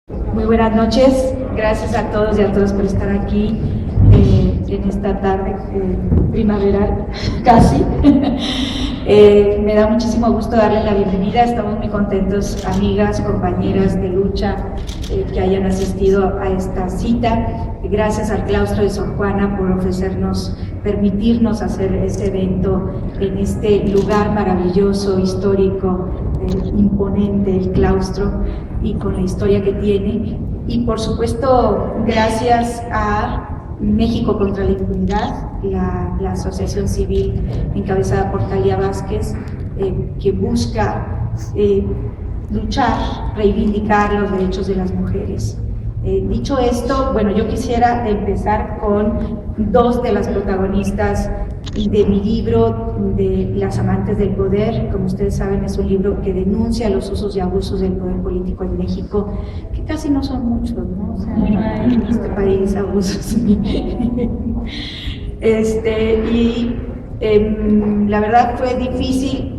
Muy buenas noches, gracias a todos y a todas por estar aquí en esta tarde primaveral, casi. Me da muchísimo gusto darles la bienvenida, estamos muy contentos, amigas, compañeras de lucha, que hayan asistido a esta cita. Gracias al claustro de Sor Juana por permitirnos hacer este evento en este lugar maravilloso, histórico, imponente, el claustro, y con la historia que tiene. Y por supuesto, gracias a México contra la Impunidad, la asociación civil encabezada por Thalia Vázquez, que busca luchar, reivindicar los derechos de las mujeres. Dicho esto, bueno, yo quisiera empezar con dos de las protagonistas de mi libro, de Las amantes del poder. Como ustedes saben, es un libro que denuncia los usos y abusos del poder político en México, que casi no son muchos, ¿no? O sea, no hay en este país abusos. La verdad fue difícil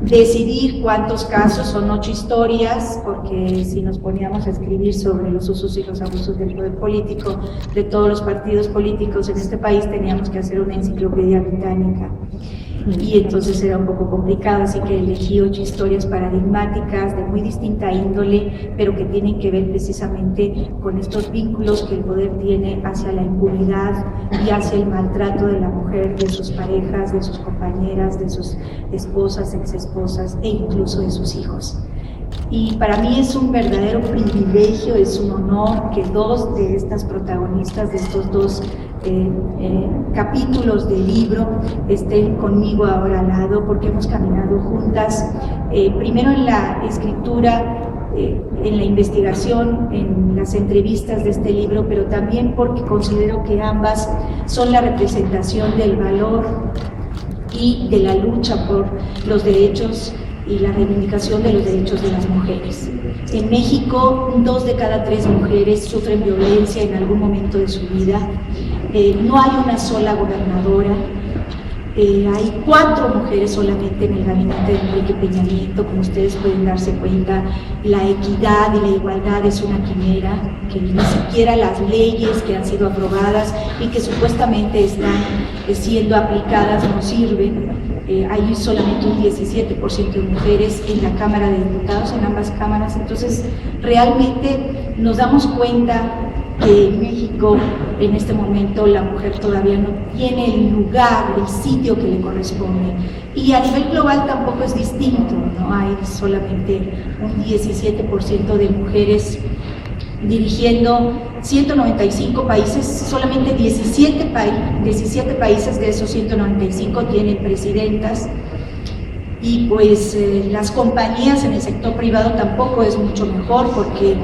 decidir cuántos casos, son 8 historias, porque si nos poníamos a escribir sobre los usos y los abusos del poder político de todos los partidos políticos en este país, teníamos que hacer una enciclopedia británica, y entonces era un poco complicado, así que elegí 8 historias paradigmáticas de muy distinta índole, pero que tienen que ver precisamente con estos vínculos que el poder tiene hacia la impunidad y hacia el maltrato de la mujer, de sus parejas, de sus compañeras, de sus esposas, exesposas e incluso de sus hijos. Y para mí es un verdadero privilegio, es un honor que dos de estas protagonistas de estos dos capítulos del libro estén conmigo ahora al lado, porque hemos caminado juntas, primero en la escritura, en la investigación, en las entrevistas de este libro, pero también porque considero que ambas son la representación del valor y de la lucha por los derechos y la reivindicación de los derechos de las mujeres. En México, 2 de cada 3 mujeres sufren violencia en algún momento de su vida. No hay una sola gobernadora. Hay 4 mujeres solamente en el gabinete de Enrique Peña Nieto. Como ustedes pueden darse cuenta, la equidad y la igualdad es una quimera, que ni siquiera las leyes que han sido aprobadas y que supuestamente están siendo aplicadas no sirven. Hay solamente un 17% de mujeres en la Cámara de Diputados, en ambas cámaras. Entonces, realmente nos damos cuenta que en México, en este momento, la mujer todavía no tiene el lugar, el sitio que le corresponde. Y a nivel global tampoco es distinto, ¿no? Hay solamente un 17% de mujeres dirigiendo 195 países, solamente 17 países de esos 195 tienen presidentas, y pues las compañías en el sector privado tampoco es mucho mejor, porque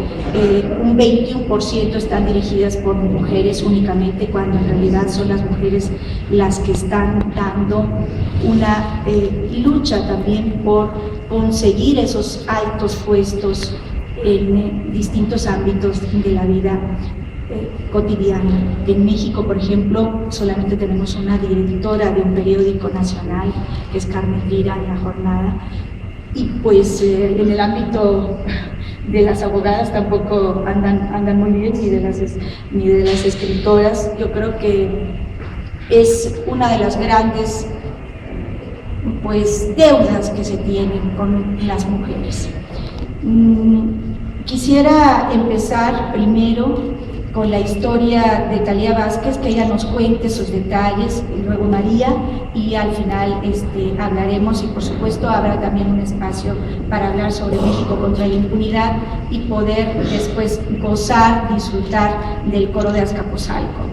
un 21% están dirigidas por mujeres únicamente, cuando en realidad son las mujeres las que están dando una lucha también por conseguir esos altos puestos en distintos ámbitos de la vida cotidiana. En México, por ejemplo, solamente tenemos una directora de un periódico nacional, que es Carmen Lira, en La Jornada, y pues en el ámbito de las abogadas tampoco andan muy bien, ni de las escritoras. Yo creo que es una de las grandes pues deudas que se tienen con las mujeres. Quisiera empezar primero con la historia de Thalia Vázquez, que ella nos cuente sus detalles, y luego María, y al final hablaremos, y por supuesto habrá también un espacio para hablar sobre México contra la impunidad y poder después gozar, disfrutar del coro de Azcapotzalco.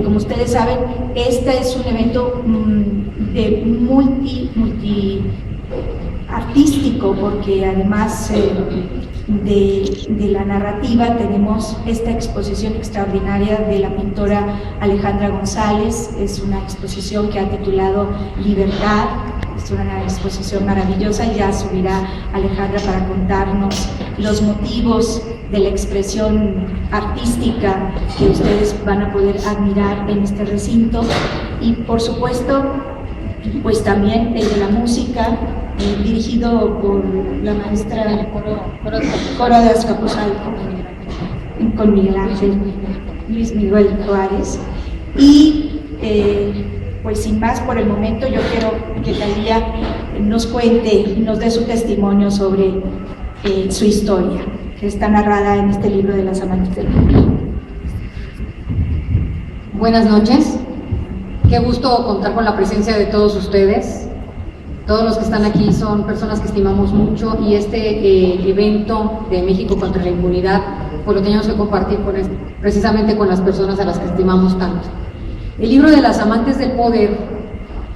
Como ustedes saben, este es un evento de multi artístico, porque además de la narrativa tenemos esta exposición extraordinaria de la pintora Alejandra González. Es una exposición que ha titulado Libertad. Es una exposición maravillosa. Ya subirá Alejandra para contarnos los motivos de la expresión artística que ustedes van a poder admirar en este recinto. Y por supuesto, pues también el de la música, dirigido por la maestra Coro de Azcapotzalco, con Miguel Ángel, Luis Miguel Juárez. Y pues sin más por el momento, yo quiero que Thalía nos cuente y nos dé su testimonio sobre su historia, que está narrada en este libro de Las Amantes del Poder. Buenas noches, qué gusto contar con la presencia de todos ustedes. Todos los que están aquí son personas que estimamos mucho y este evento de México contra la impunidad pues lo teníamos que compartir precisamente con las personas a las que estimamos tanto. El libro de Las Amantes del Poder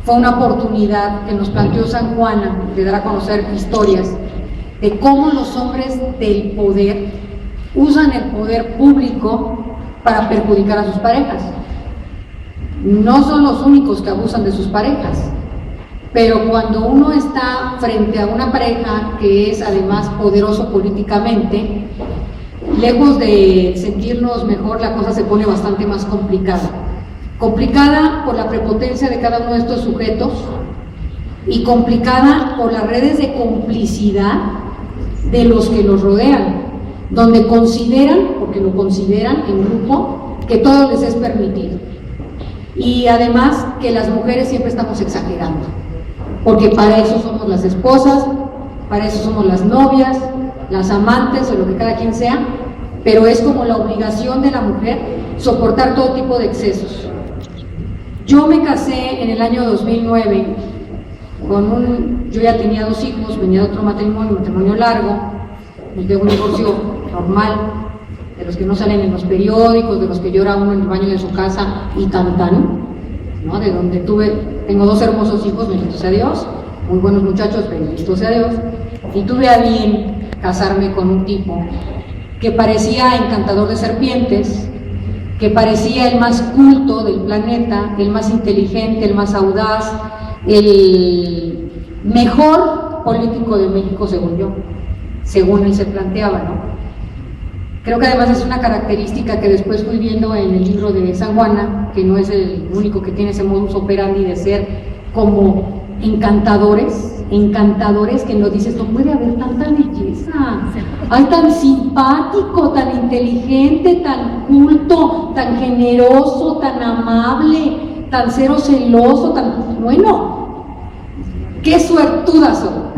fue una oportunidad que nos planteó San Juana de dar a conocer historias de cómo los hombres del poder usan el poder público para perjudicar a sus parejas. No son los únicos que abusan de sus parejas, pero cuando uno está frente a una pareja que es además poderoso políticamente, lejos de sentirnos mejor, la cosa se pone bastante más complicada. Complicada por la prepotencia de cada uno de estos sujetos y complicada por las redes de complicidad de los que los rodean, donde consideran, porque lo consideran en grupo, que todo les es permitido. Y además que las mujeres siempre estamos exagerando, porque para eso somos las esposas, para eso somos las novias, las amantes o lo que cada quien sea, pero es como la obligación de la mujer soportar todo tipo de excesos. Yo me casé en el año 2009 yo ya tenía 2 hijos, venía de otro matrimonio largo, de un divorcio normal, de los que no salen en los periódicos, de los que llora uno en el baño de su casa y tan, ¿no? De donde tengo 2 hermosos hijos, bendito sea Dios, muy buenos muchachos, bendito sea Dios, y tuve a bien casarme con un tipo que parecía encantador de serpientes, que parecía el más culto del planeta, el más inteligente, el más audaz, el mejor político de México, según yo, según él se planteaba, ¿no? Creo que además es una característica que después fui viendo en el libro de San Juana, que no es el único que tiene ese modus operandi de ser como encantadores que no dices, no puede haber tanta belleza, ay, tan simpático, tan inteligente, tan culto, tan generoso, tan amable, tan cero celoso, tan bueno, qué suertudas son.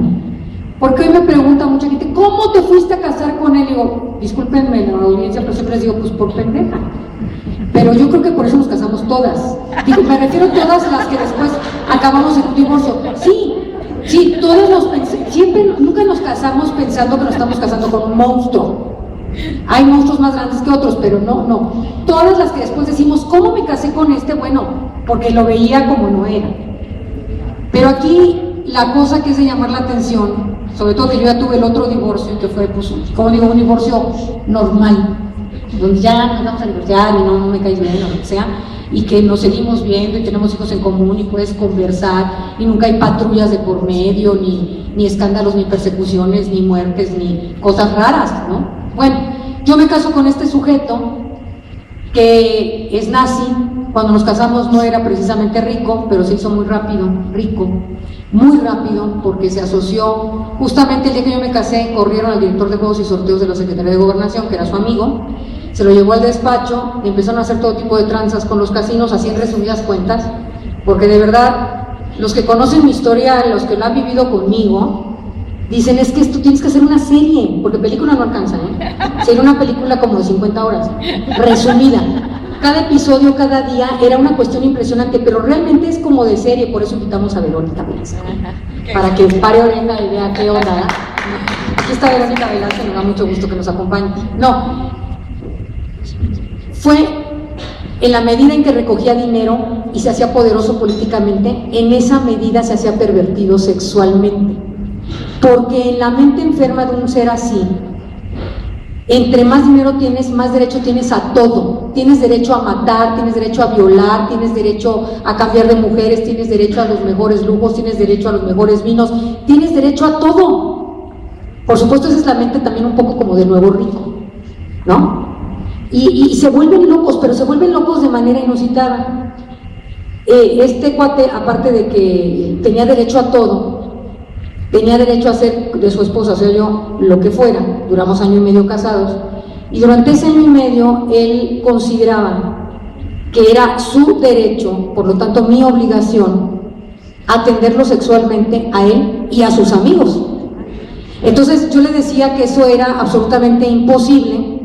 Porque hoy me pregunta mucha gente, ¿cómo te fuiste a casar con él? Y digo, discúlpenme la audiencia, pero siempre les digo, pues por pendeja. Pero yo creo que por eso nos casamos todas. Digo, me refiero a todas las que después acabamos en un divorcio. Sí, todos nunca nos casamos pensando que nos estamos casando con un monstruo. Hay monstruos más grandes que otros, pero no. Todas las que después decimos, ¿cómo me casé con este? Bueno, porque lo veía como no era. Pero aquí la cosa que es de llamar la atención, sobre todo que yo ya tuve el otro divorcio, que fue, pues, como digo, un divorcio normal, donde ya nos vamos a divorciar y no me caes bien o lo que sea, y que nos seguimos viendo y tenemos hijos en común y puedes conversar y nunca hay patrullas de por medio, ni escándalos, ni persecuciones, ni muertes, ni cosas raras, ¿no? Bueno, yo me caso con este sujeto que es nazi. Cuando nos casamos no era precisamente rico, pero se hizo muy rápido, muy rápido, porque se asoció, justamente el día que yo me casé, corrieron al director de Juegos y Sorteos de la Secretaría de Gobernación, que era su amigo, se lo llevó al despacho, y empezaron a hacer todo tipo de tranzas con los casinos, así en resumidas cuentas, porque de verdad, los que conocen mi historia, los que lo han vivido conmigo, dicen, es que esto tienes que hacer una serie, porque película no alcanza, sería una película como de 50 horas, resumida. Cada episodio, cada día, era una cuestión impresionante, pero realmente es como de serie, por eso invitamos a Verónica Velázquez, para que pare oreja y vea qué onda. Aquí está Verónica Velázquez, nos da mucho gusto que nos acompañe. No, fue en la medida en que recogía dinero y se hacía poderoso políticamente, en esa medida se hacía pervertido sexualmente, porque en la mente enferma de un ser así, entre más dinero tienes, más derecho tienes a todo. Tienes derecho a matar, tienes derecho a violar, tienes derecho a cambiar de mujeres, tienes derecho a los mejores lujos, tienes derecho a los mejores vinos, tienes derecho a todo. Por supuesto, esa es la mente también un poco como de nuevo rico, ¿no? Y se vuelven locos, pero se vuelven locos de manera inusitada. Este cuate, aparte de que tenía derecho a todo, tenía derecho a ser de su esposa, o sea, yo, lo que fuera. Duramos 1 año y medio casados, y durante ese 1 año y medio él consideraba que era su derecho, por lo tanto mi obligación, atenderlo sexualmente a él y a sus amigos. Entonces yo le decía que eso era absolutamente imposible.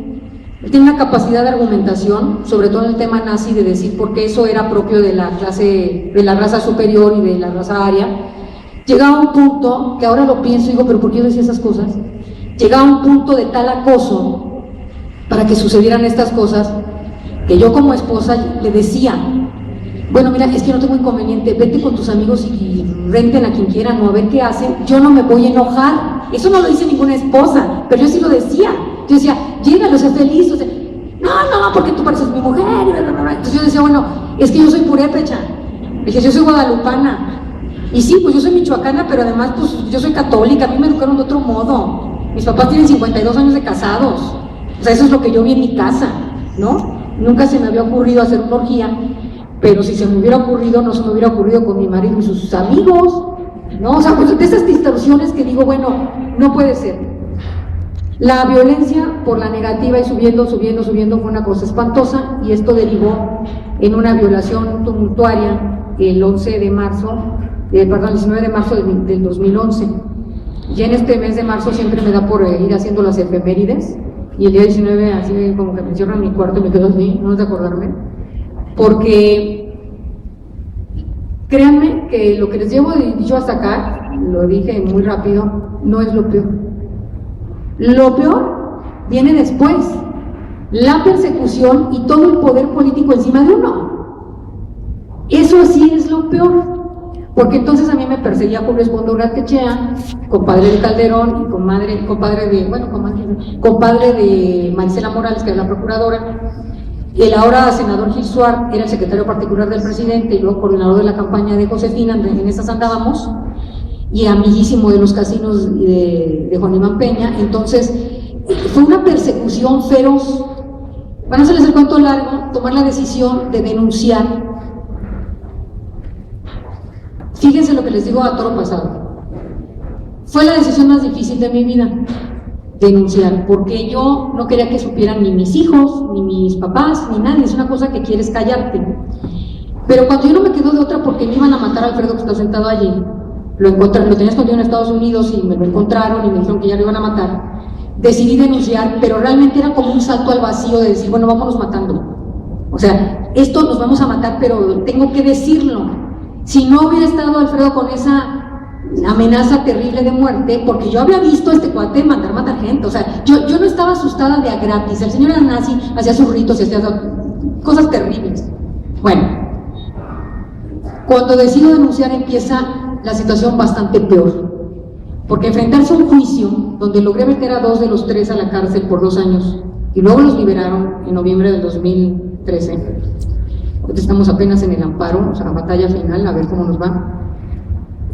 Él tiene una capacidad de argumentación, sobre todo en el tema nazi, de decir por qué eso era propio de la clase, de la raza superior y de la raza aria. Llegaba a un punto, que ahora lo pienso y digo, pero ¿por qué yo decía esas cosas? Llegaba a un punto de tal acoso para que sucedieran estas cosas, que yo como esposa le decía, bueno, mira, es que no tengo inconveniente, vete con tus amigos y renten a quien quieran o a ver qué hacen, yo no me voy a enojar. Eso no lo dice ninguna esposa, pero yo sí lo decía. Yo decía, llégalo, sé feliz, o sea, no, porque tú pareces mi mujer, entonces yo decía, bueno, es que yo soy purépecha, dije, yo soy guadalupana, y sí, pues yo soy michoacana, pero además, pues yo soy católica, a mí me educaron de otro modo, mis papás tienen 52 años de casados, o sea, eso es lo que yo vi en mi casa, ¿no? Nunca se me había ocurrido hacer una orgía, pero si se me hubiera ocurrido, no se me hubiera ocurrido con mi marido y sus amigos, ¿no? O sea, pues de esas distorsiones que digo, bueno, no puede ser. La violencia por la negativa y subiendo fue una cosa espantosa, y esto derivó en una violación tumultuaria el 19 de marzo del 2011. Ya en este mes de marzo siempre me da por ir haciendo las efemérides, y el día 19 así como que me encierro en mi cuarto y me quedo así, no es de acordarme, porque créanme que lo que les llevo dicho hasta acá, lo dije muy rápido, no es lo peor. Lo peor viene después, la persecución y todo el poder político encima de uno. Eso sí es lo peor, porque entonces a mí me perseguía Julio Espondo Urratechea, compadre de Calderón y compadre de Marisela Morales, que era la procuradora. El ahora senador Gil Suárez era el secretario particular del presidente y luego coordinador de la campaña de Josefina, en esas andábamos, y amiguísimo de los casinos de Juan Iván Peña. Entonces fue una persecución feroz. Para no hacerles el cuento largo, tomar la decisión de denunciar. Fíjense lo que les digo a toro pasado, fue la decisión más difícil de mi vida, denunciar, porque yo no quería que supieran ni mis hijos, ni mis papás, ni nadie. Es una cosa que quieres callarte, pero cuando yo no me quedo de otra, porque me iban a matar a Alfredo, que está sentado allí, lo tenía escondido en Estados Unidos y me lo encontraron y me dijeron que ya lo iban a matar, decidí denunciar, pero realmente era como un salto al vacío de decir, bueno, vámonos matando, o sea, esto nos vamos a matar, pero tengo que decirlo. Si no hubiera estado Alfredo con esa amenaza terrible de muerte, porque yo había visto a este cuate matar gente, o sea, yo no estaba asustada de a gratis. El señor era nazi, hacía sus ritos y hacía cosas terribles. Bueno, cuando decido denunciar empieza la situación bastante peor, porque enfrentarse a un juicio donde logré meter a 2 de los 3 a la cárcel por 2 años y luego los liberaron en noviembre del 2013. Estamos apenas en el amparo, o sea, batalla final, a ver cómo nos va.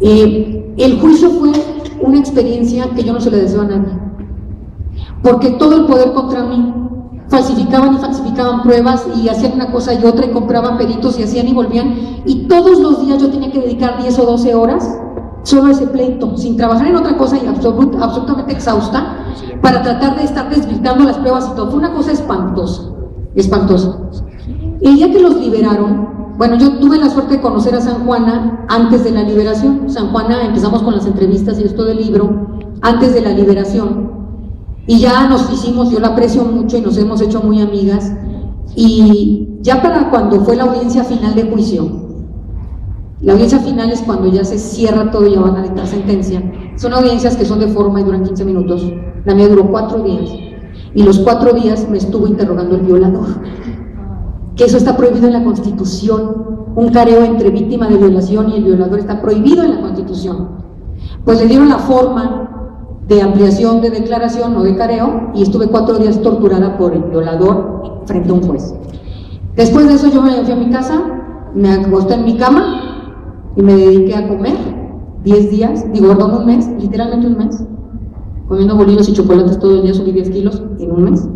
El juicio fue una experiencia que yo no se le deseo a nadie, porque todo el poder contra mí, falsificaban y falsificaban pruebas y hacían una cosa y otra y compraban peritos y hacían y volvían, y todos los días yo tenía que dedicar 10 o 12 horas solo a ese pleito, sin trabajar en otra cosa y absolutamente exhausta, para tratar de estar desvirtando las pruebas y todo. Fue una cosa espantosa, espantosa. El día que los liberaron, bueno, yo tuve la suerte de conocer a San Juana antes de la liberación. San Juana, empezamos con las entrevistas y esto del libro antes de la liberación, y ya nos hicimos, yo la aprecio mucho y nos hemos hecho muy amigas, y ya para cuando fue la audiencia final de juicio, la audiencia final es cuando ya se cierra todo y ya van a dictar sentencia. Son audiencias que son de forma y duran 15 minutos, la mía duró 4 días, y los 4 días me estuvo interrogando el violador, que eso está prohibido en la Constitución. Un careo entre víctima de violación y el violador está prohibido en la Constitución. Pues le dieron la forma de ampliación de declaración o de careo, y estuve 4 días torturada por el violador frente a un juez. Después de eso yo me fui a mi casa, me acosté en mi cama y me dediqué a comer 10 días, un mes, literalmente un mes, comiendo bolillos y chocolates todo el día. Subí 10 kilos en un mes,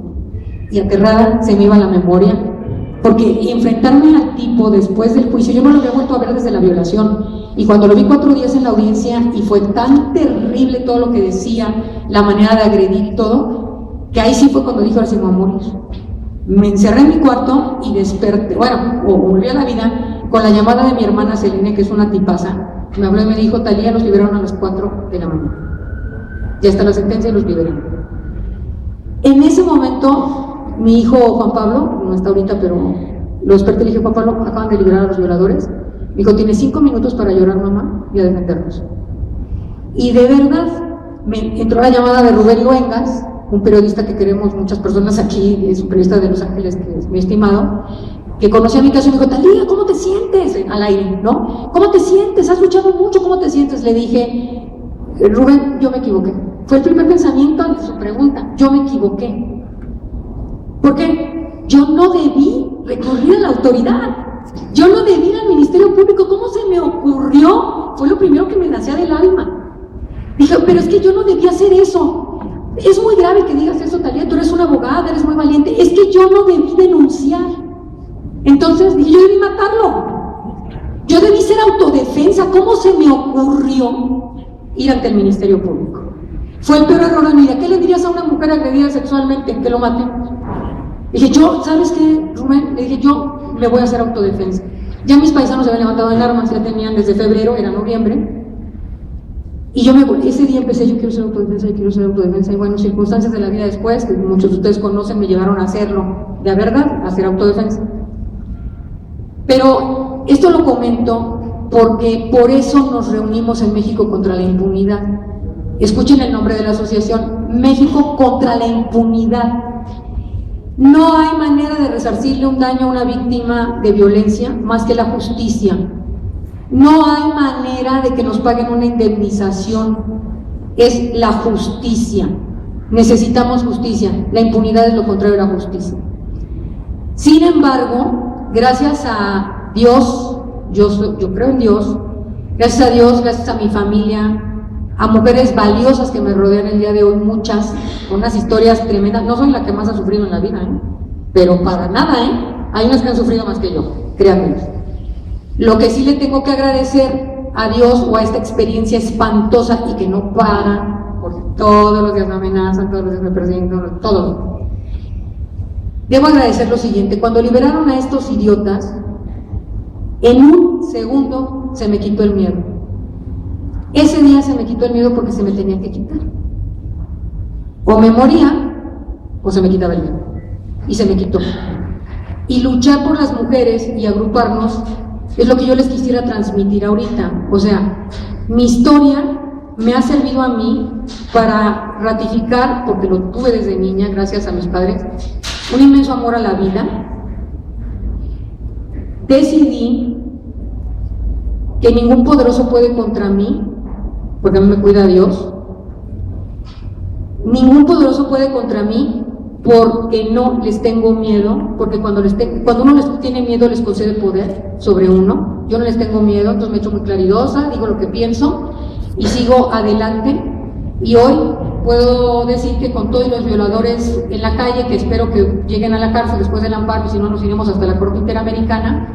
y aterrada se me iba la memoria, porque enfrentarme al tipo después del juicio, yo no lo había vuelto a ver desde la violación, y cuando lo vi 4 días en la audiencia y fue tan terrible todo lo que decía, la manera de agredir y todo, que ahí sí fue cuando dije, ahora sí me voy a morir. Me encerré en mi cuarto y desperté, bueno, o volví a la vida con la llamada de mi hermana Celine, que es una tipaza. Me habló y me dijo, Talía, los liberaron a las 4 de la mañana. Ya está la sentencia y los liberaron. En ese momento, mi hijo Juan Pablo, no está ahorita, pero lo desperté y le dije, Juan Pablo, acaban de liberar a los violadores. Me dijo, tienes 5 minutos para llorar, mamá, y a defendernos. Y de verdad, me entró la llamada de Rubén Luengas, un periodista que queremos muchas personas aquí, es un periodista de Los Ángeles, que es mi estimado, que conocía mi caso y me dijo, Talía, ¿cómo te sientes? Al aire, ¿no? ¿Cómo te sientes? ¿Has luchado mucho? ¿Cómo te sientes? Le dije, Rubén, yo me equivoqué. Fue el primer pensamiento ante su pregunta, yo me equivoqué. ¿Por qué? Yo no debí recurrir a la autoridad. Yo no debí ir al Ministerio Público. ¿Cómo se me ocurrió? Fue lo primero que me nacía del alma. Dije, pero es que yo no debí hacer eso. Es muy grave que digas eso, Talía, tú eres una abogada, eres muy valiente. Es que yo no debí denunciar. Entonces dije, yo debí matarlo. Yo debí ser autodefensa. ¿Cómo se me ocurrió ir ante el Ministerio Público? Fue el peor error de mi vida. ¿Qué le dirías a una mujer agredida sexualmente? Que lo mate. Dije, yo, ¿sabes qué, Rubén? Le dije, yo me voy a hacer autodefensa. Ya mis paisanos se habían levantado en armas, ya tenían desde febrero, era noviembre. Y yo ese día empecé, yo quiero ser autodefensa, yo quiero ser autodefensa. Y bueno, circunstancias de la vida después, que muchos de ustedes conocen, me llevaron a hacerlo, de verdad, a hacer autodefensa. Pero esto lo comento porque por eso nos reunimos en México contra la impunidad. Escuchen el nombre de la asociación, México contra la impunidad. No hay manera de resarcirle un daño a una víctima de violencia más que la justicia. No hay manera de que nos paguen una indemnización. Es la justicia. Necesitamos justicia. La impunidad es lo contrario de la justicia. Sin embargo, gracias a Dios, yo creo en Dios, gracias a Dios, gracias a mi familia, a mujeres valiosas que me rodean el día de hoy, muchas, con unas historias tremendas. No soy la que más ha sufrido en la vida, pero para nada, hay unas que han sufrido más que yo, créanme. Lo que sí le tengo que agradecer a Dios o a esta experiencia espantosa y que no para, porque todos los días me amenazan, todos los días me persiguen, todo. Debo agradecer lo siguiente: cuando liberaron a estos idiotas, en un segundo se me quitó el miedo. Ese día se me quitó el miedo porque se me tenía que quitar. O me moría o se me quitaba el miedo. Y se me quitó. Y luchar por las mujeres y agruparnos es lo que yo les quisiera transmitir ahorita. O sea, mi historia me ha servido a mí para ratificar, porque lo tuve desde niña, gracias a mis padres, un inmenso amor a la vida. Decidí que ningún poderoso puede contra mí, porque a mí me cuida Dios. Ningún poderoso puede contra mí porque no les tengo miedo, porque cuando uno les tiene miedo les concede poder sobre uno. Yo no les tengo miedo, entonces me echo muy claridosa, digo lo que pienso y sigo adelante. Y hoy puedo decir que con todos los violadores en la calle, que espero que lleguen a la cárcel después del amparo, y si no nos iremos hasta la Corte Interamericana,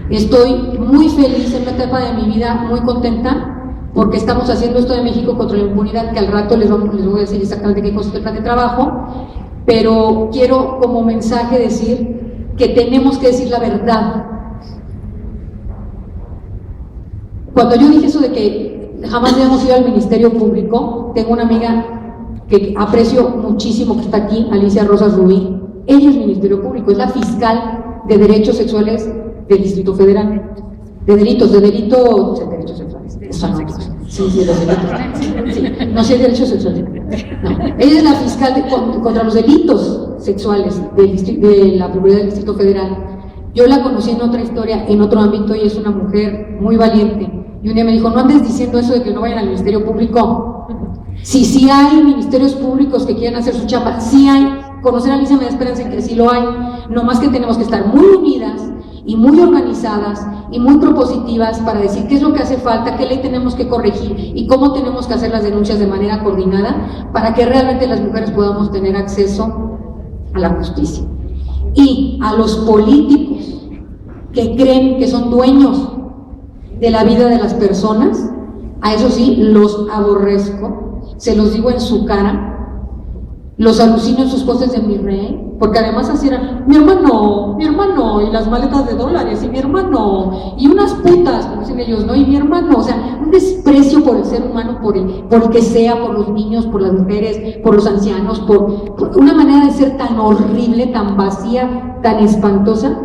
estoy muy feliz en una etapa de mi vida, muy contenta, porque estamos haciendo esto de México contra la impunidad, que al rato les voy a decir exactamente qué consiste el plan de trabajo, pero quiero como mensaje decir que tenemos que decir la verdad. Cuando yo dije eso de que jamás habíamos ido al Ministerio Público, tengo una amiga que aprecio muchísimo que está aquí, Alicia Rosas Rubí. Ella es Ministerio Público, es la fiscal de derechos sexuales del Distrito Federal, de derechos sexuales. Sí, los delitos. Sí, no sé, derechos sexuales. No. Ella es la fiscal contra los delitos sexuales de la Procuraduría del Distrito Federal. Yo la conocí en otra historia, en otro ámbito, y es una mujer muy valiente. Y un día me dijo, no andes diciendo eso de que no vayan al Ministerio Público. Sí hay ministerios públicos que quieran hacer su chamba, sí hay. Conocer a Alicia me da esperanza en que sí lo hay. No más que tenemos que estar muy unidas y muy organizadas y muy propositivas para decir qué es lo que hace falta, qué ley tenemos que corregir y cómo tenemos que hacer las denuncias de manera coordinada para que realmente las mujeres podamos tener acceso a la justicia. Y a los políticos que creen que son dueños de la vida de las personas. A eso sí, los aborrezco, se los digo en su cara, los alucino en sus poses de mi rey, porque además así era, mi hermano, y las maletas de dólares, y mi hermano, y unas putas, como dicen ellos, ¿no? Y mi hermano, o sea, un desprecio por el ser humano, por el que sea, por los niños, por las mujeres, por los ancianos, por una manera de ser tan horrible, tan vacía, tan espantosa,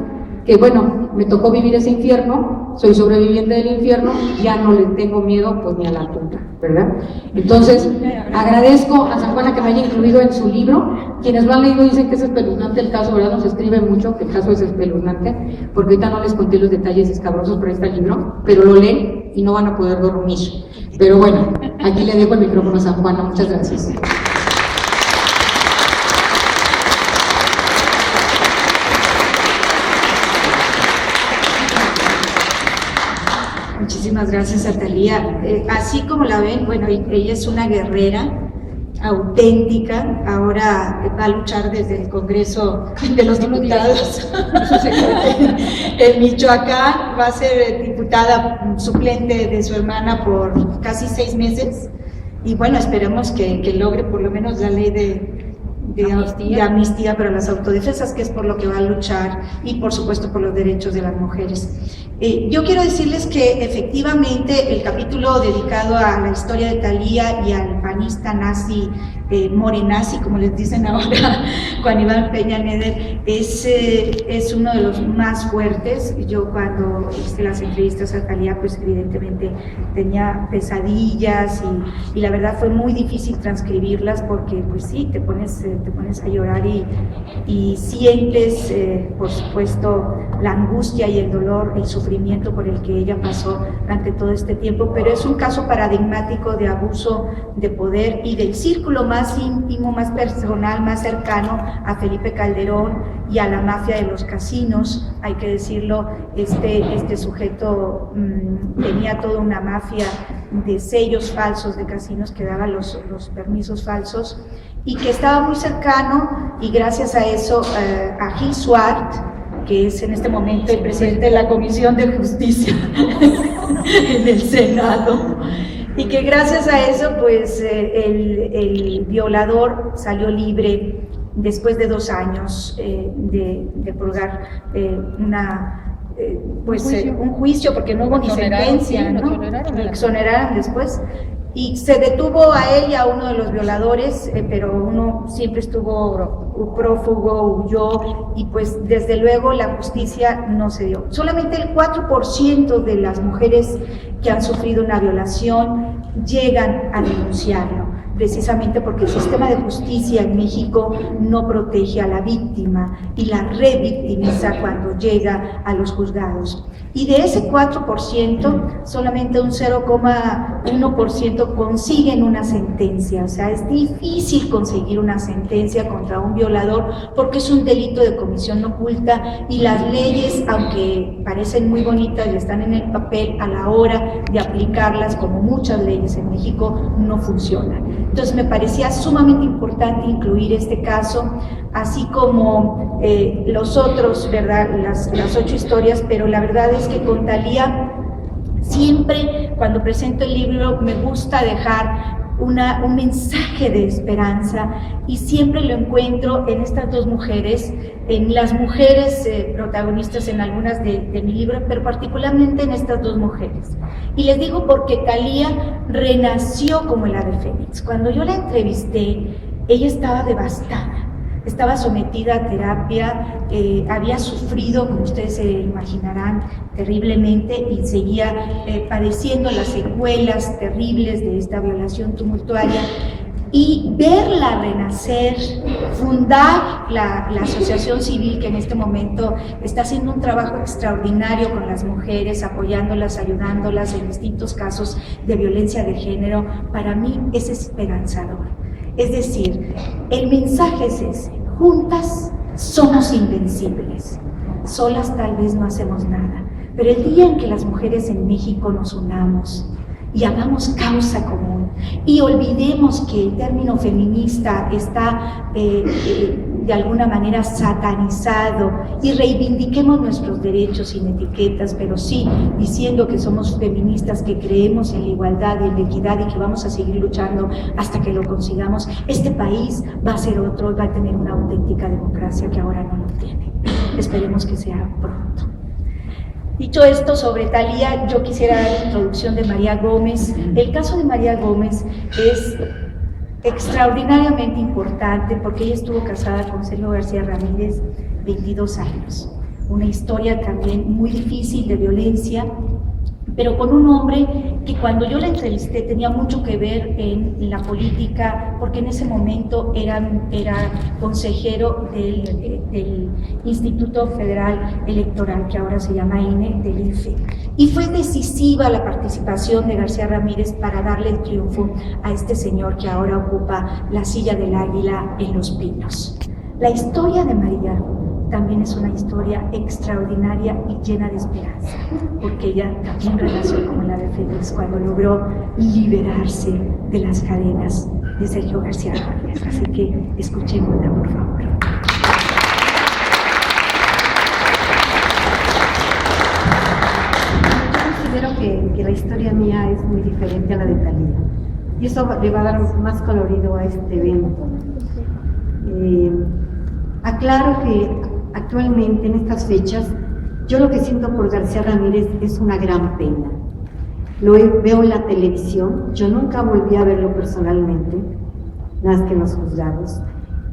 que bueno, me tocó vivir ese infierno, soy sobreviviente del infierno, ya no le tengo miedo pues ni a la puta, ¿verdad? Entonces, agradezco a San Juana que me haya incluido en su libro. Quienes lo han leído dicen que es espeluznante el caso, ¿verdad? Nos escribe mucho que el caso es espeluznante, porque ahorita no les conté los detalles escabrosos, pero ahí está el libro, pero lo leen y no van a poder dormir. Pero bueno, aquí le dejo el micrófono a San Juana, muchas gracias. Muchísimas gracias a Thalía. Así como la ven, bueno, ella es una guerrera auténtica, ahora va a luchar desde el Congreso de los Diputados en Michoacán, va a ser diputada suplente de su hermana por casi 6 meses y bueno, esperemos que logre por lo menos la ley de amnistía para las autodefensas, que es por lo que va a luchar, y por supuesto por los derechos de las mujeres. Yo quiero decirles que efectivamente el capítulo dedicado a la historia de Thalía y al panista nazi, morenazi, como les dicen ahora, Juan Iván Peña Neder, es uno de los más fuertes. Yo cuando hice las entrevistas a Thalía, pues evidentemente tenía pesadillas y la verdad fue muy difícil transcribirlas porque pues sí, te pones a llorar y sientes por supuesto la angustia y el dolor, el sufrimiento por el que ella pasó durante todo este tiempo, pero es un caso paradigmático de abuso de poder y del círculo más íntimo, más personal, más cercano a Felipe Calderón y a la mafia de los casinos. Hay que decirlo, este sujeto tenía toda una mafia de sellos falsos de casinos que daba los permisos falsos y que estaba muy cercano, y gracias a eso a Gil Swart, que es en este momento el presidente de la Comisión de Justicia en el Senado, y que gracias a eso pues el violador salió libre después de 2 años de purgar un juicio, porque no hubo ni sentencia, ¿no? Lo exoneraron después. Y se detuvo a él y a uno de los violadores, pero uno siempre estuvo prófugo, huyó, y pues desde luego la justicia no se dio. Solamente el 4% de las mujeres que han sufrido una violación llegan a denunciarlo, precisamente porque el sistema de justicia en México no protege a la víctima y la revictimiza cuando llega a los juzgados. Y de ese 4%, solamente un 0,1% consiguen una sentencia. O sea, es difícil conseguir una sentencia contra un violador porque es un delito de comisión oculta y las leyes, aunque parecen muy bonitas y están en el papel, a la hora de aplicarlas, como muchas leyes en México, no funcionan. Entonces me parecía sumamente importante incluir este caso, así como los otros, ¿verdad? Las 8 historias, pero la verdad es que con Thalía siempre cuando presento el libro me gusta dejar un mensaje de esperanza, y siempre lo encuentro en estas 2 mujeres, en las mujeres protagonistas en algunas de mi libro, pero particularmente en estas 2 mujeres. Y les digo porque Thalía renació como el ave fénix. Cuando yo la entrevisté, ella estaba devastada, estaba sometida a terapia, había sufrido, como ustedes se imaginarán, terriblemente, y seguía padeciendo las secuelas terribles de esta violación tumultuaria. Y verla renacer, fundar la asociación civil que en este momento está haciendo un trabajo extraordinario con las mujeres, apoyándolas, ayudándolas en distintos casos de violencia de género, para mí es esperanzador. Es decir, el mensaje es ese: juntas somos invencibles, solas tal vez no hacemos nada, pero el día en que las mujeres en México nos unamos y hagamos causa común Y olvidemos que el término feminista está de alguna manera satanizado, y reivindiquemos nuestros derechos sin etiquetas, pero sí diciendo que somos feministas, que creemos en la igualdad y en la equidad y que vamos a seguir luchando hasta que lo consigamos. Este país va a ser otro, va a tener una auténtica democracia que ahora no lo tiene. Esperemos que sea pronto. Dicho esto sobre Thalía, yo quisiera dar la introducción de María Gómez. El caso de María Gómez es extraordinariamente importante porque ella estuvo casada con Sergio García Ramírez 22 años. Una historia también muy difícil de violencia, pero con un hombre que cuando yo la entrevisté tenía mucho que ver en la política, porque en ese momento era consejero del Instituto Federal Electoral, que ahora se llama INE, del IFE. Y fue decisiva la participación de García Ramírez para darle el triunfo a este señor que ahora ocupa la silla del Águila en Los Pinos. La historia de María también es una historia extraordinaria y llena de esperanza, porque ella también renació como la de Félix cuando logró liberarse de las cadenas de Sergio García Ramírez. Así que escuchémosla, por favor. Yo considero que la historia mía es muy diferente a la de Thalía, y eso le va a dar más colorido a este evento. Aclaro que actualmente, en estas fechas, yo lo que siento por García Ramírez es una gran pena. Lo veo en la televisión, yo nunca volví a verlo personalmente, nada más que en los juzgados,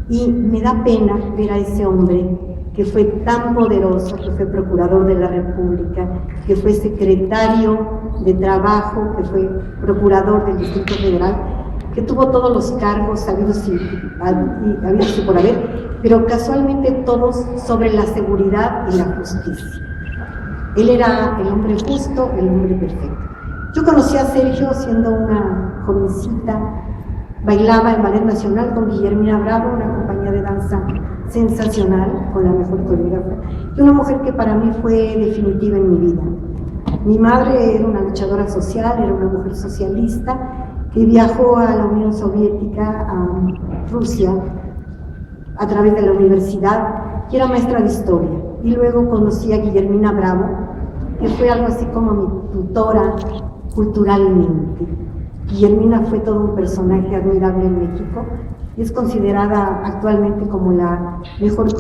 y me da pena ver a ese hombre que fue tan poderoso, que fue procurador de la República, que fue secretario de Trabajo, que fue procurador del Distrito Federal, que tuvo todos los cargos habidos y por haber, pero casualmente todos sobre la seguridad y la justicia. Él era el hombre justo, el hombre perfecto. Yo conocí a Sergio siendo una jovencita, bailaba en Ballet Nacional con Guillermina Bravo, una compañía de danza sensacional, con la mejor coreógrafa, y una mujer que para mí fue definitiva en mi vida. Mi madre era una luchadora social, era una mujer socialista, que viajó a la Unión Soviética, a Rusia, a través de la universidad, que era maestra de historia. Y luego conocí a Guillermina Bravo, que fue algo así como mi tutora culturalmente. Guillermina fue todo un personaje admirable en México y es considerada actualmente como la mejor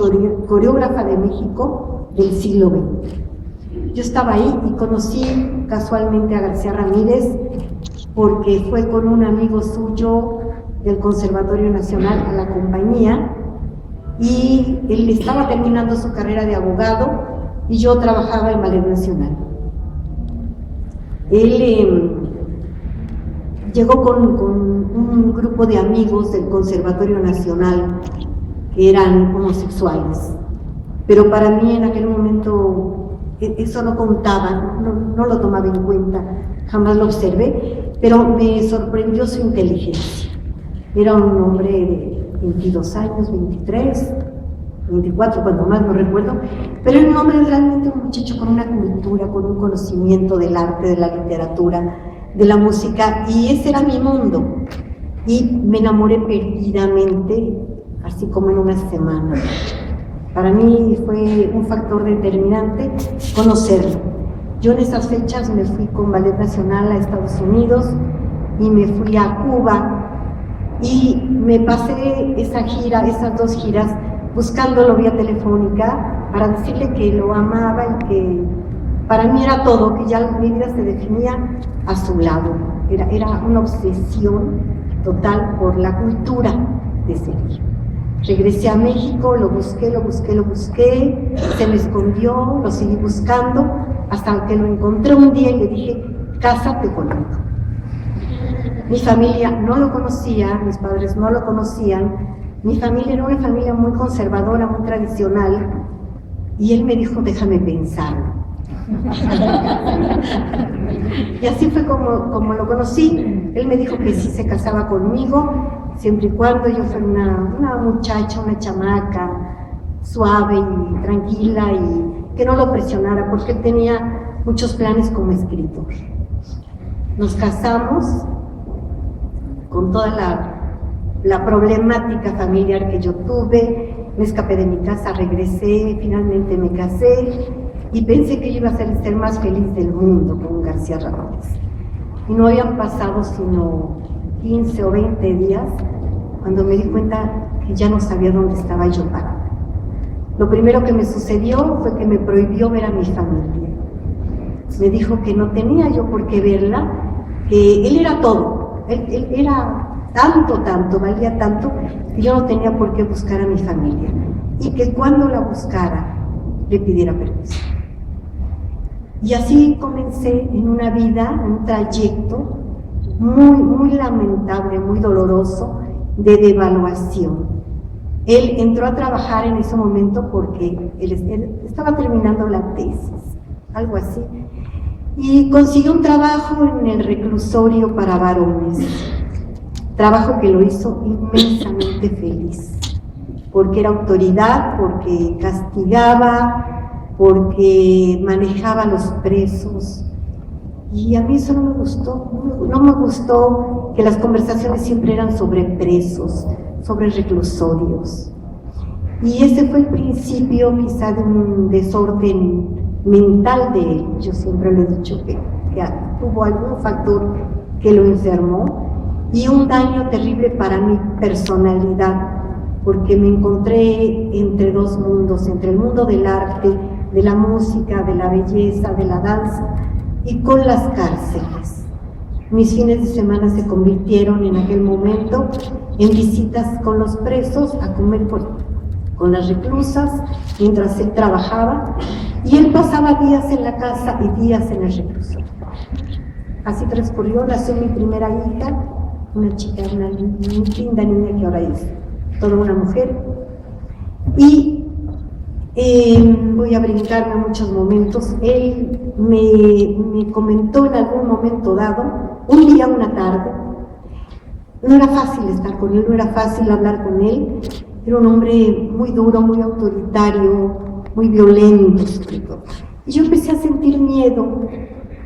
coreógrafa de México del siglo XX. Yo estaba ahí y conocí casualmente a García Ramírez porque fue con un amigo suyo del Conservatorio Nacional a la compañía, y él estaba terminando su carrera de abogado y yo trabajaba en Ballet Nacional. Él llegó con un grupo de amigos del Conservatorio Nacional que eran homosexuales, pero para mí en aquel momento eso no contaba, no lo tomaba en cuenta, jamás lo observé, pero me sorprendió su inteligencia. Era un hombre de 22 años, 23, 24, cuando más no recuerdo, pero era un hombre realmente, un muchacho con una cultura, con un conocimiento del arte, de la literatura, de la música, y ese era mi mundo. Y me enamoré perdidamente, así como en una semana. Para mí fue un factor determinante conocerlo. Yo en esas fechas me fui con Ballet Nacional a Estados Unidos y me fui a Cuba y me pasé esa gira, esas 2 giras, buscándolo vía telefónica para decirle que lo amaba y que para mí era todo, que ya mi vida se definía a su lado. Era una obsesión total por la cultura de Sergio. Regresé a México, lo busqué, se me escondió, lo seguí buscando, hasta que lo encontré un día y le dije, cásate conmigo. Mi familia no lo conocía, mis padres no lo conocían, mi familia era una familia muy conservadora, muy tradicional, y él me dijo, déjame pensarlo. Y así fue como lo conocí. Él me dijo que sí se casaba conmigo, siempre y cuando yo fuera una muchacha, una chamaca, suave y tranquila, y que no lo presionara, porque él tenía muchos planes como escritor. Nos casamos con toda la problemática familiar que yo tuve. Me escapé de mi casa, regresé, finalmente me casé y pensé que yo iba a ser el ser más feliz del mundo con García Ramírez. Y no habían pasado sino 15 o 20 días cuando me di cuenta que ya no sabía dónde estaba yo parada. Lo primero que me sucedió fue que me prohibió ver a mi familia. Me dijo que no tenía yo por qué verla, que él era todo, él era tanto, valía tanto, que yo no tenía por qué buscar a mi familia. Y que cuando la buscara, le pidiera permiso. Y así comencé en una vida, en un trayecto muy lamentable, muy doloroso, de devaluación. Él entró a trabajar en ese momento porque él estaba terminando la tesis, algo así, y consiguió un trabajo en el reclusorio para varones, trabajo que lo hizo inmensamente feliz, porque era autoridad, porque castigaba, porque manejaba a los presos. Y a mí eso no me gustó que las conversaciones siempre eran sobre presos, sobre reclusorios. Y ese fue el principio quizá de un desorden mental de él. Yo siempre le he dicho que hubo algún factor que lo enfermó y un daño terrible para mi personalidad, porque me encontré entre dos mundos, entre el mundo del arte, de la música, de la belleza, de la danza, y con las cárceles. Mis fines de semana se convirtieron en aquel momento en visitas con los presos, a comer con las reclusas, mientras él trabajaba, y él pasaba días en la casa y días en el reclusorio. Así transcurrió, nació mi primera hija, una chica, una muy linda niña que ahora es toda una mujer, y voy a brincarme muchos momentos. Él me comentó en algún momento dado, un día, una tarde, no era fácil estar con él, no era fácil hablar con él, era un hombre muy duro, muy autoritario, muy violento sobre todo. Y yo empecé a sentir miedo,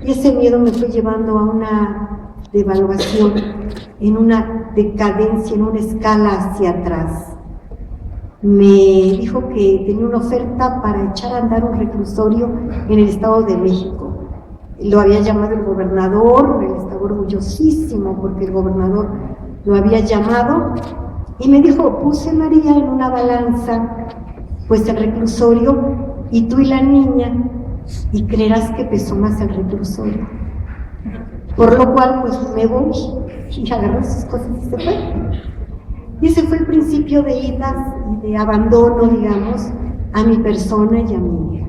y ese miedo me fue llevando a una devaluación, en una decadencia, en una escala hacia atrás. Me dijo que tenía una oferta para echar a andar un reclusorio en el Estado de México. Lo había llamado el gobernador, él estaba orgullosísimo porque el gobernador lo había llamado, y me dijo: puse, María, en una balanza pues el reclusorio y tú y la niña, y creerás que pesó más el reclusorio. Por lo cual pues me voy, y agarró sus cosas y se fue. Y ese fue el principio de idas y de abandono, digamos, a mi persona y a mi hija.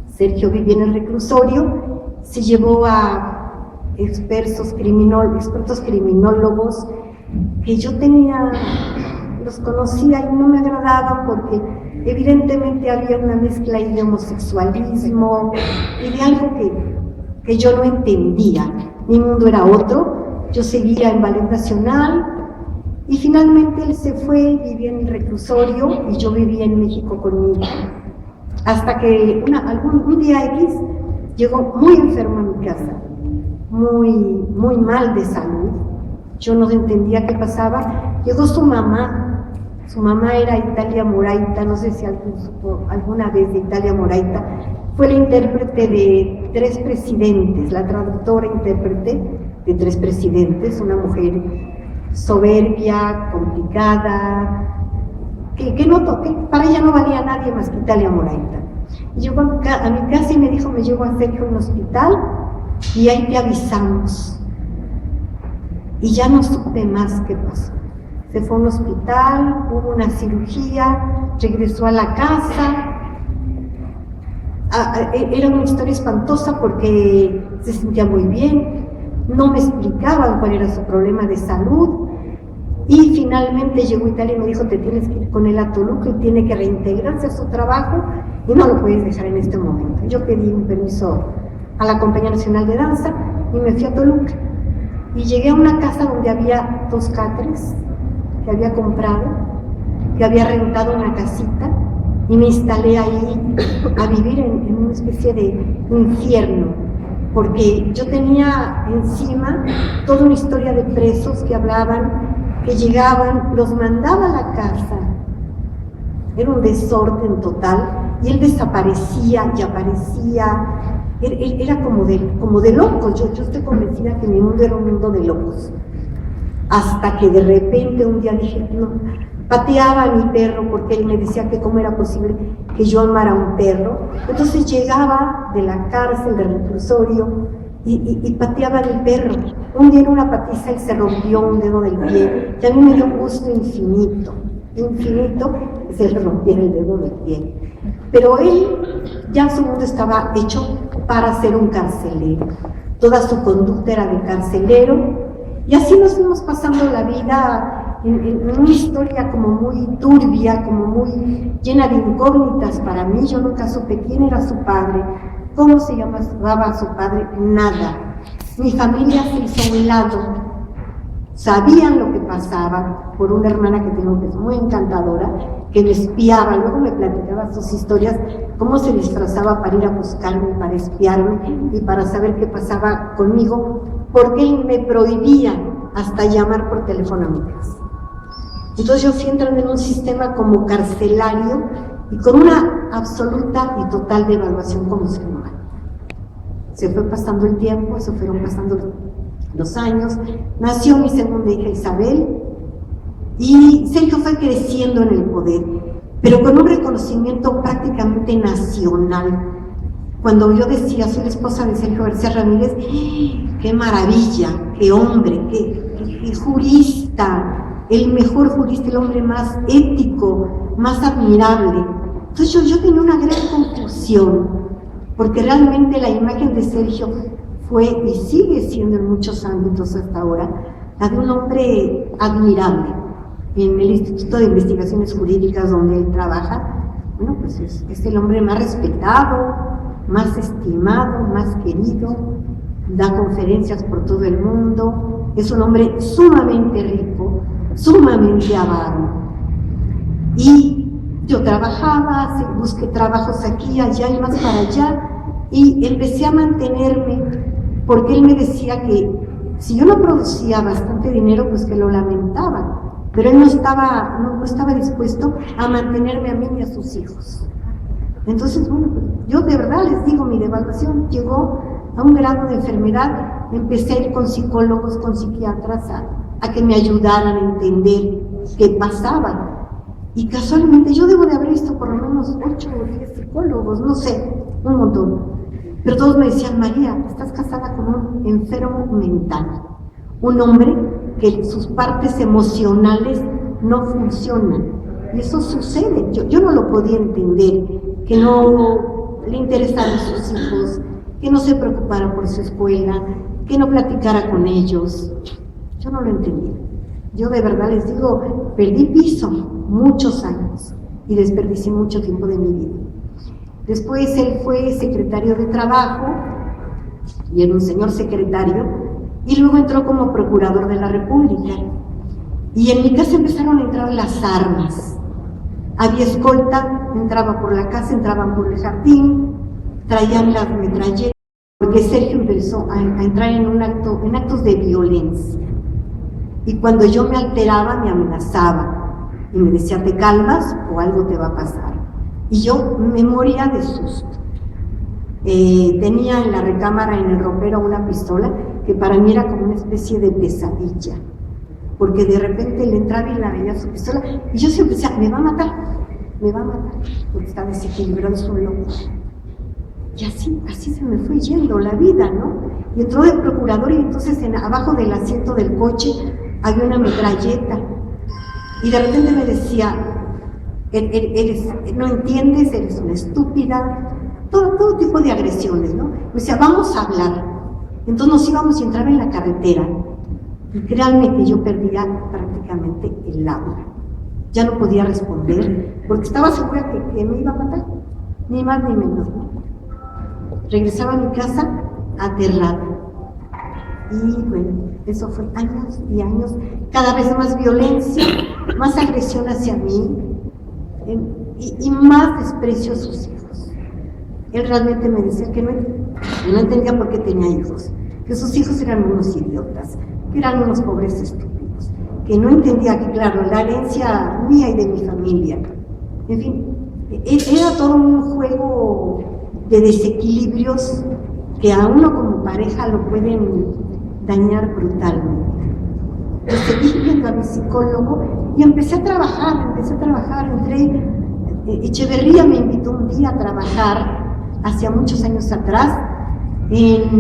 Sergio vivía en el reclusorio, se llevó a expertos criminólogos que yo los conocía y no me agradaban porque evidentemente había una mezcla ahí de homosexualismo y de algo que yo no entendía. Mi mundo era otro, yo seguía en Ballet Nacional. Y finalmente él se fue, vivía en el reclusorio y yo vivía en México con mi hija. Hasta que un día X llegó muy enfermo a mi casa, muy mal de salud. Yo no entendía qué pasaba. Llegó su mamá era Italia Moraita, no sé si alguien supo alguna vez de Italia Moraita. Fue la intérprete de 3 presidentes, la traductora intérprete de 3 presidentes, una mujer soberbia, complicada, que para ella no valía nadie más que Italia Moraita. Y llegó a mi casa y me dijo: me llevo a Sergio a un hospital y ahí te avisamos. Y ya no supe más qué pasó. Se fue a un hospital, hubo una cirugía, regresó a la casa. Era una historia espantosa porque se sentía muy bien, no me explicaban cuál era su problema de salud, y finalmente llegó a Italia y me dijo: te tienes que ir con él a Toluca y tiene que reintegrarse a su trabajo y no lo puedes dejar en este momento. Yo pedí un permiso a la Compañía Nacional de Danza y me fui a Toluca, y llegué a una casa donde había 2 catres que había comprado, que había rentado una casita, y me instalé ahí a vivir en una especie de infierno. porque yo tenía encima toda una historia de presos que hablaban, que llegaban, los mandaba a la cárcel. Era un desorden total, y él desaparecía y aparecía. Era como de locos. Yo estoy convencida que mi mundo era un mundo de locos. Hasta que de repente un día dije, no, pateaba a mi perro porque él me decía que cómo era posible que yo amara a un perro. Entonces llegaba de la cárcel, del reclusorio, y pateaba a mi perro. Un día en una patiza él se rompió un dedo del pie, y a mí me dio un gusto infinito que se le rompiera el dedo del pie. Pero él, ya su mundo estaba hecho para ser un carcelero. Toda su conducta era de carcelero, y así nos fuimos pasando la vida en una historia como muy turbia, como muy llena de incógnitas para mí. Yo nunca supe quién era su padre, cómo se llamaba su padre, nada. Mi familia se hizo a un lado. Sabían lo que pasaba por una hermana que tengo que es muy encantadora, que me espiaba, luego me platicaba sus historias, cómo se disfrazaba para ir a buscarme, para espiarme y para saber qué pasaba conmigo, porque él me prohibía hasta llamar por teléfono a mi casa. Entonces yo fui entrando en un sistema como carcelario y con una absoluta y total devaluación como ser humano. Se fue pasando el tiempo, se fueron pasando los años, nació mi segunda hija Isabel, y Sergio fue creciendo en el poder, pero con un reconocimiento prácticamente nacional. Cuando yo decía, soy la esposa de Sergio García Ramírez, ¡qué maravilla! ¡Qué hombre! ¡Qué jurista! El mejor jurista, el hombre más ético, más admirable. Entonces yo tenía una gran confusión, porque realmente la imagen de Sergio fue y sigue siendo en muchos ámbitos hasta ahora la de un hombre admirable. En el Instituto de Investigaciones Jurídicas donde él trabaja, bueno, pues es el hombre más respetado, más estimado, más querido, da conferencias por todo el mundo, es un hombre sumamente rico, sumamente avaro. Y yo trabajaba, busqué trabajos aquí, allá y más para allá, y empecé a mantenerme, porque él me decía que si yo no producía bastante dinero, pues que lo lamentaba, pero él no estaba dispuesto a mantenerme a mí y a sus hijos. Entonces, bueno, yo de verdad les digo, mi devaluación llegó a un grado de enfermedad. Empecé a ir con psicólogos, con psiquiatras, a que me ayudaran a entender qué pasaba. Y casualmente yo debo de haber visto por lo menos 8 o 10 psicólogos, no sé, un montón. Pero todos me decían, María, estás casada con un enfermo mental, un hombre que sus partes emocionales no funcionan. Y eso sucede. Yo no lo podía entender, que no le interesaran sus hijos, que no se preocupara por su escuela, que no platicara con ellos. Yo no lo entendía. Yo de verdad les digo, perdí piso muchos años y desperdicié mucho tiempo de mi vida. Después él fue secretario de Trabajo, y era un señor secretario, y luego entró como procurador de la República. Y en mi casa empezaron a entrar las armas. Había escolta, entraba por la casa, entraban por el jardín, traían las metralletas, porque Sergio empezó a entrar en actos de violencia. Y cuando yo me alteraba, me amenazaba y me decía, te calmas o algo te va a pasar. Y yo me moría de susto. Tenía en la recámara, en el ropero, una pistola que para mí era como una especie de pesadilla, porque de repente le entraba y la veía su pistola, y yo siempre decía, me va a matar, porque está desequilibrado, es un loco. Y así se me fue yendo la vida, ¿no? Y entró de procurador, y entonces abajo del asiento del coche había una metralleta, y de repente me decía, no entiendes, eres una estúpida, todo tipo de agresiones, ¿no? Me decía, vamos a hablar. Entonces nos íbamos y entraba en la carretera, y créanme que yo perdía prácticamente el habla. Ya no podía responder, porque estaba segura que me iba a matar, ni más ni menos, ¿no? Regresaba a mi casa aterrada. Y bueno, eso fue años y años, cada vez más violencia, más agresión hacia mí, y más desprecio a sus hijos. él realmente me decía que no entendía por qué tenía hijos, que sus hijos eran unos idiotas, que eran unos pobres estúpidos, que no entendía que, claro, la herencia mía y de mi familia, en fin, era todo un juego de desequilibrios que a uno como pareja lo pueden dañar brutalmente. Yo seguí viendo a mi psicólogo y empecé a trabajar, Echeverría me invitó un día a trabajar, hacia muchos años atrás,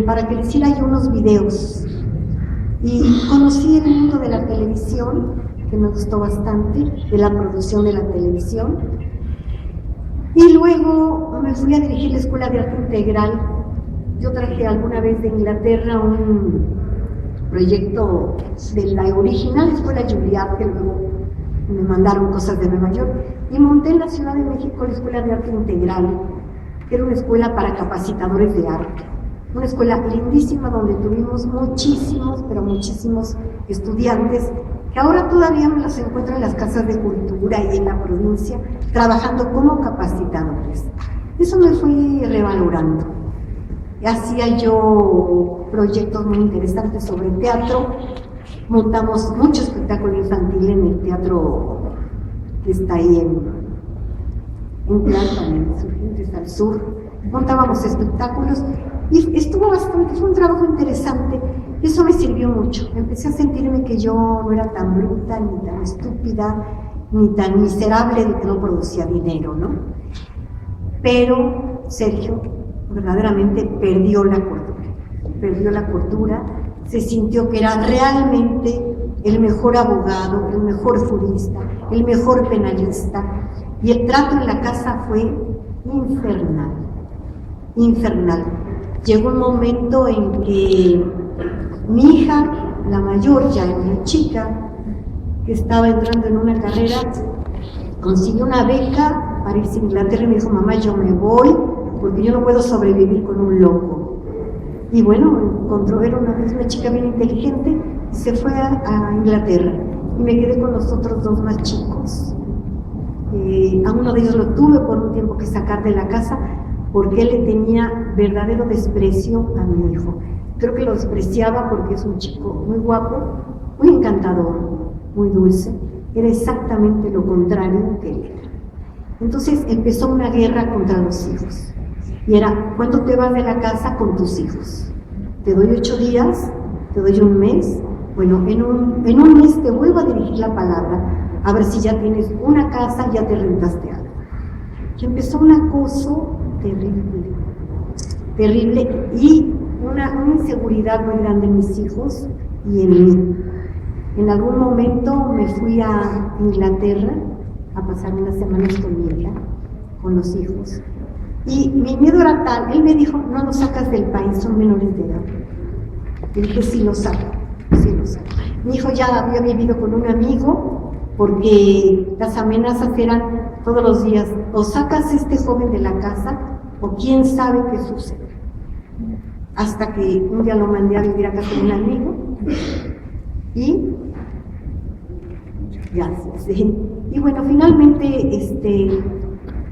para que le hiciera yo unos videos. Y conocí el mundo de la televisión, que me gustó bastante, de la producción de la televisión. Y luego me fui a dirigir la Escuela de Arte Integral. Yo traje alguna vez de Inglaterra un proyecto de la original Escuela Juilliard, que luego me mandaron cosas de Nueva York, y monté en la Ciudad de México la Escuela de Arte Integral, que era una escuela para capacitadores de arte. Una escuela lindísima donde tuvimos muchísimos, pero muchísimos estudiantes que ahora todavía me los encuentro en las casas de cultura y en la provincia, trabajando como capacitadores. Eso me fui revalorando. Hacía yo proyectos muy interesantes sobre teatro, montamos mucho espectáculo infantil en el teatro que está ahí en Tlalpan, en Insurgentes al sur. Montábamos espectáculos y estuvo bastante, fue un trabajo interesante. Eso me sirvió mucho. Empecé a sentirme que yo no era tan bruta, ni tan estúpida, ni tan miserable de que no producía dinero, ¿no? Pero Sergio verdaderamente perdió la cordura, se sintió que era realmente el mejor abogado, el mejor jurista, el mejor penalista, y el trato en la casa fue infernal. Llegó un momento en que mi hija, la mayor, ya una chica, que estaba entrando en una carrera, consiguió una beca para irse a Inglaterra y me dijo: mamá, yo me voy porque yo no puedo sobrevivir con un loco. Y bueno, era una chica bien inteligente y se fue a Inglaterra. Y me quedé con los otros dos más chicos. A uno de ellos lo tuve por un tiempo que sacar de la casa porque él le tenía verdadero desprecio a mi hijo. Creo que lo despreciaba porque es un chico muy guapo, muy encantador, muy dulce. Era exactamente lo contrario que él era. Entonces empezó una guerra contra los hijos. Y era: ¿cuándo te vas de la casa con tus hijos? Te doy 8 días, te doy un mes. Bueno, en un mes te vuelvo a dirigir la palabra, a ver si ya tienes una casa, ya te rentaste algo. Y empezó un acoso terrible, y una inseguridad muy grande en mis hijos y en mí. En algún momento me fui a Inglaterra a pasar unas semanas con mi hija, con los hijos. Y mi miedo era tal, él me dijo: no los sacas del país, son menores de edad. Le dije: sí los saco. Mi hijo ya había vivido con un amigo, porque las amenazas eran todos los días: o sacas a este joven de la casa, o quién sabe qué sucede. Hasta que un día lo mandé a vivir a casa de un amigo, y ya, sí. Y bueno, finalmente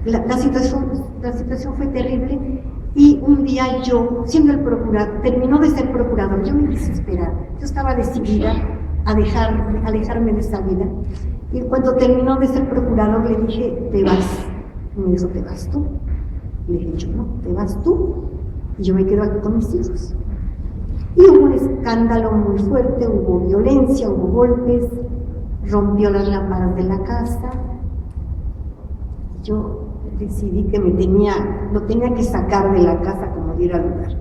la situación fue terrible, y un día yo, siendo el procurador, terminó de ser procurador, yo me quise esperar, yo estaba decidida a alejarme de esa vida, y cuando terminó de ser procurador le dije: te vas. Y me dijo: ¿te vas tú? Le dije yo: no, te vas tú, y yo me quedo aquí con mis hijos. Y hubo un escándalo muy fuerte, hubo violencia, hubo golpes, rompió las lámparas de la casa. Yo decidí que lo tenía que sacar de la casa como diera lugar.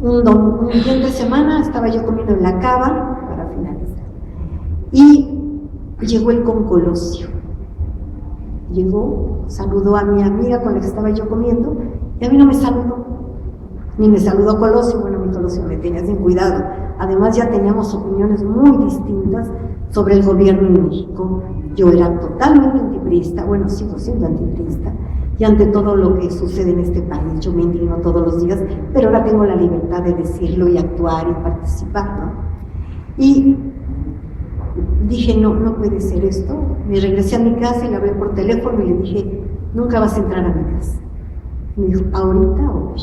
Un día de semana estaba yo comiendo en la cava, para finalizar, y llegó el concolosio. Llegó, saludó a mi amiga con la que estaba yo comiendo, y a mí no me saludó, ni me saludó Colosio. Bueno, mi Colosio me tenía sin cuidado. Además, ya teníamos opiniones muy distintas sobre el gobierno en México. Yo era totalmente antipriista, bueno, sigo siendo antipriista, y ante todo lo que sucede en este país yo me indigno todos los días, pero ahora tengo la libertad de decirlo y actuar y participar, ¿no? Y dije: no puede ser esto. Me regresé a mi casa y le hablé por teléfono y le dije: nunca vas a entrar a mi casa. Me dijo, ahorita voy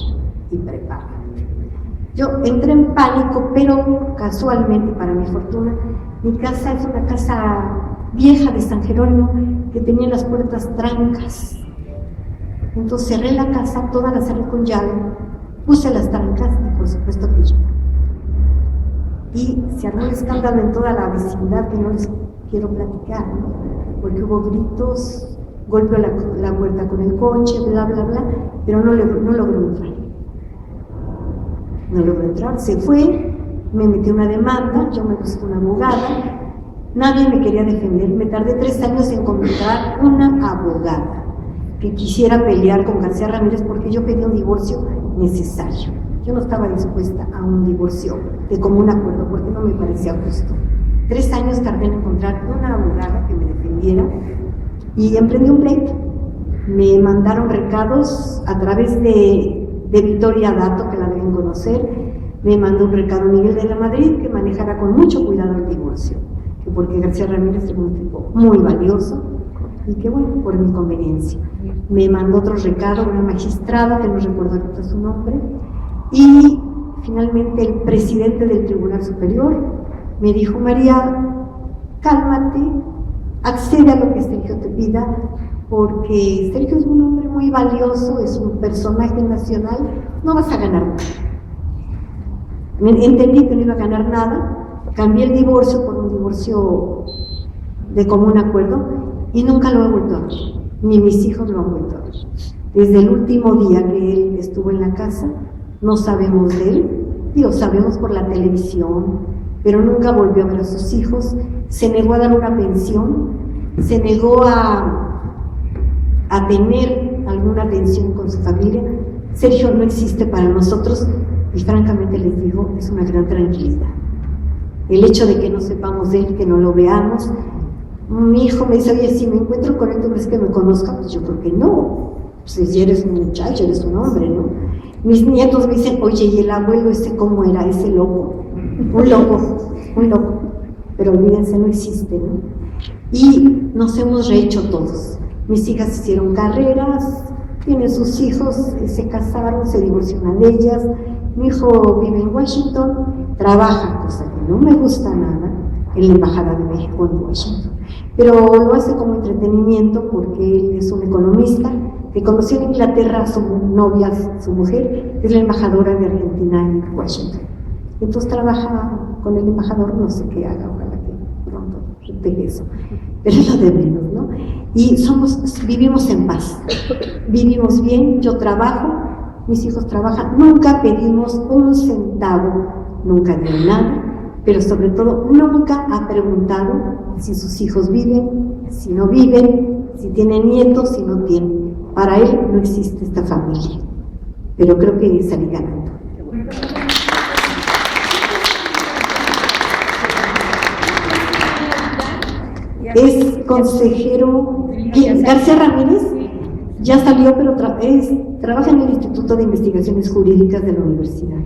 y prepárate. Yo entré en pánico, pero casualmente, para mi fortuna, mi casa es una casa vieja de San Jerónimo que tenía las puertas trancas. Entonces cerré la casa, toda la cerré con llave, puse las trancas y por supuesto que yo. Y se armó el escándalo en toda la vecindad que no les quiero platicar, ¿no? Porque hubo gritos, golpeó la puerta con el coche, bla, bla, bla, pero no logró entrar. No logró entrar, se fue, me metí una demanda, yo me busqué una abogada, nadie me quería defender, me tardé 3 años en encontrar una abogada que quisiera pelear con García Ramírez porque yo pedí un divorcio necesario. Yo no estaba dispuesta a un divorcio de común acuerdo porque no me parecía justo. 3 años tardé en encontrar una abogada que me defendiera y emprendí un pleito. Me mandaron recados a través de Victoria Dato, que la deben conocer. Me mandó un recado Miguel de la Madrid que manejara con mucho cuidado el divorcio, porque García Ramírez es un tipo muy valioso y que bueno, por mi conveniencia. Me mandó otro recado una magistrada, que no recuerdo ahorita su nombre, y finalmente el presidente del Tribunal Superior me dijo, María, cálmate, accede a lo que Sergio te pida, porque Sergio es un hombre muy valioso, es un personaje nacional, no vas a ganar nada. Entendí que no iba a ganar nada, cambié el divorcio por un divorcio de común acuerdo y nunca lo he vuelto a ver, ni mis hijos lo han vuelto a ver. Desde el último día que él estuvo en la casa, no sabemos de él, sabemos por la televisión, pero nunca volvió a ver a sus hijos, se negó a dar una pensión, se negó a tener alguna atención con su familia. Sergio no existe para nosotros y francamente les digo, es una gran tranquilidad. El hecho de que no sepamos de él, que no lo veamos. Mi hijo me dice, oye, si me encuentro con él, ¿tú crees que me conozca? Pues yo creo que no, pues ya eres un muchacho, eres un hombre, ¿no? Mis nietos me dicen, oye, ¿y el abuelo ese cómo era? Ese loco, un loco, pero olvídense, no existe, ¿no? Y nos hemos rehecho todos. Mis hijas hicieron carreras, tienen sus hijos, se casaron, se divorció una de ellas. Mi hijo vive en Washington, trabaja, cosa que no me gusta nada, en la Embajada de México en Washington. Pero lo hace como entretenimiento porque él es un economista que conoció en Inglaterra a su novia, su mujer, que es la embajadora de Argentina en Washington. Entonces trabaja con el embajador, no sé qué haga, ojalá que pronto pegue eso, pero es lo de menos, ¿no? Y vivimos en paz, vivimos bien, yo trabajo, mis hijos trabajan, nunca pedimos un centavo, nunca dio nada, pero sobre todo nunca ha preguntado si sus hijos viven, si no viven, si tienen nietos, si no tienen. Para él no existe esta familia, pero creo que salí ganando. Es consejero, García Ramírez, ya salió, pero trabaja en el Instituto de Investigaciones Jurídicas de la Universidad.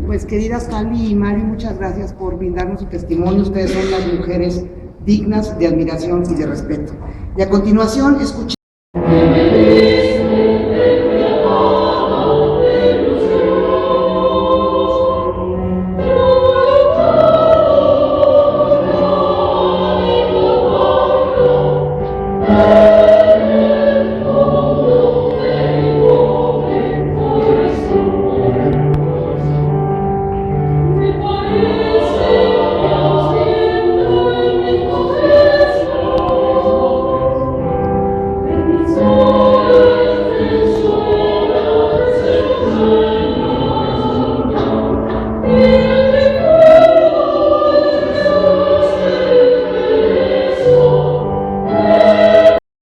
Pues queridas Cali y Mari, muchas gracias por brindarnos su testimonio. Ustedes son las mujeres dignas de admiración y de respeto. Y a continuación escuchamos